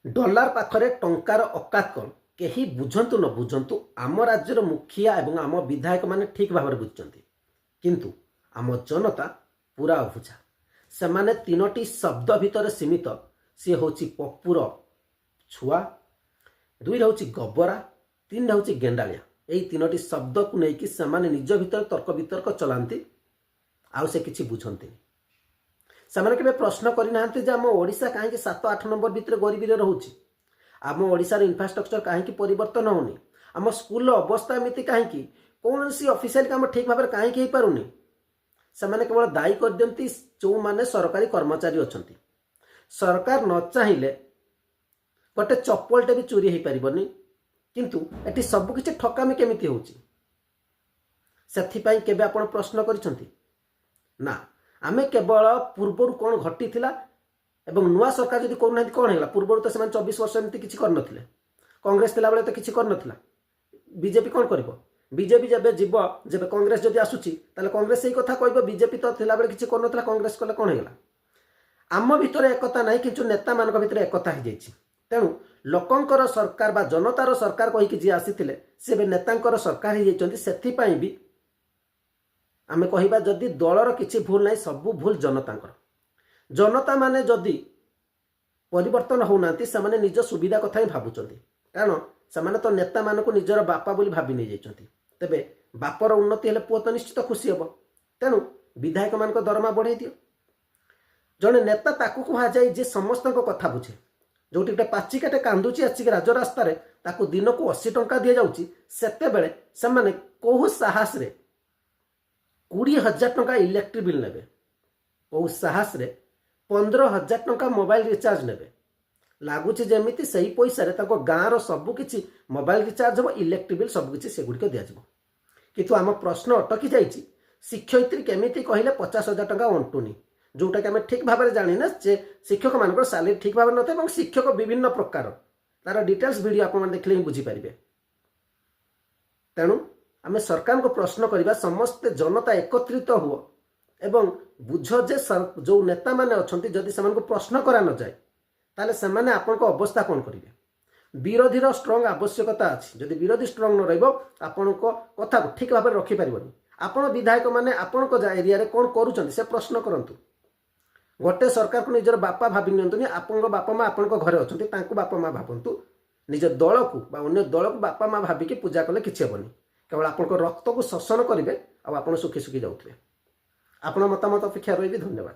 Dollar पाखरे टंकार औकात कौन कहीं बुझंतु न बुझंतु आम राज्यर मुखिया एवं आम विधायक माने ठीक भाव बुझुंट किंतु आम जनता पूरा अभुझा से माने तीनोटी शब्द भितर सीमित सी हूँ पपुर छुआ दुई हूँ गबरा तीन हूँ गेंडालिया यही तीनोटी शब्द को लेकिन से निज भीतर तर्क वितर्क चलाती आउ से किसी बुझंती से केवे प्रश्न करना आम ओडिशा कहीं 7-8 नंबर भितर गरीबी रोचे आम ओडिशार इंफ्रास्ट्रक्चर कहीं परिवर्तन होनी आम स्कूल अवस्था एमती कहीं कौन सी ऑफिशियल काम ठीक भाव में कहीं हो पारुनी से केवल दायी कर दियंती जो माने सरकारी कर्मचारी अच्छा सरकार न चाहिए गोटे चप्पलटे भी चोरी हो पारनी किंतु एटी सबकि ठकामी केमिति होची से केबे आपण प्रश्न करिसंती ना आमे केवल पूर्वर कौन घटी थिला एवं नुआ सरकार जदि करूना कौन है पूर्वर तो से 24 वर्ष एमती किसी कर नथिले कांग्रेस थिला बेले तो किसी कर नथिला बीजेपी कौन करिवो बीजेपी जब जीव जब कांग्रेस जदि आसुची ताले कांग्रेस यही कथा कहबो बीजेपी तो थिला बेले किसी कर नथिला कांग्रेस कले कौन हैला आम भितर एकता नहीं किंतु नेता मानक भितर एकता हो जाइछि तेणु लोकंकर सरकार बा जनतार सरकार कहीकि जी आसीथिले से नेतांकर सरकार हो जाइछन्ति सेथिपाई भी आमे कहिबा जदि दलर किछि भूल नहीं सबू भूल जनतांकर जनता माने जदि परिवर्तन होउनांती से माने निज सुविधा कथा ही भाबुचंती कारण से तो नेता मानक निजर बापा बोली भाबी नहीं जाइछन्ति तेबे बापर उन्नति हेले पुओ तो निश्चित खुशी हबो तेणु विधायक मानक दरमा बढ़ाई दियो जड़े नेता ताकू कहा जाए जे समस्त कथा बुझे जो गोटे पाचिकाटे कांदुची आसिक राजरास्तार ताकू दिन को 80 टंका दि जाऊँगी सेतेबेले से कौ साहस 20,000 टंका इलेक्ट्रिक बिल नेबे कौ साहस 15,000 टंका मोबाइल रिचार्ज नेबे लगुच जमीती से ही पैसा गाँव सबकि मोबाइल रिचार्ज हम इलेक्ट्रिक बिल सबकि से गुड़िक दिज्व किंतु आम प्रश्न अटकी जाइए शिक्षयित्री केमिति कहले 50,000 टंका अंटुनी जोटा कि आम ठीक भाव में जानी ना जे शिक्षक मान सालेरी ठीक भाव न था शिक्षक विभिन्न प्रकार तार डिटेल्स वीडियो आप देखले ही बुझीपारे तेणु आम सरकार को प्रश्न करवा समस्ते जनता एकत्रित हुआ एवं बुझ जे जो नेता मैंने अच्छा जदि से प्रश्न करा न जाए ताले से माने आपन अवस्था कौन करेंगे विरोधीर स्ट्रंग आवश्यकता अच्छी जदि विरोधी स्ट्रंग न रही कथा ठीक भाव में रखिपार आपण विधायक मैंने आपण एरिया कौन करुँच से प्रश्न करूँ गोटे सरकार को निजर बापा भावी नि आपण बापा माँ आपण घरे अच्छा बापा माँ भावतु निज दल को अन्य दल को बापा माँ भाविकी पूजा कले किसी हेनी केवल आपण रक्त को शोषण करेंगे आप सुखी सुखी जाऊे आपण मतामत अपेक्षा रही धन्यवाद।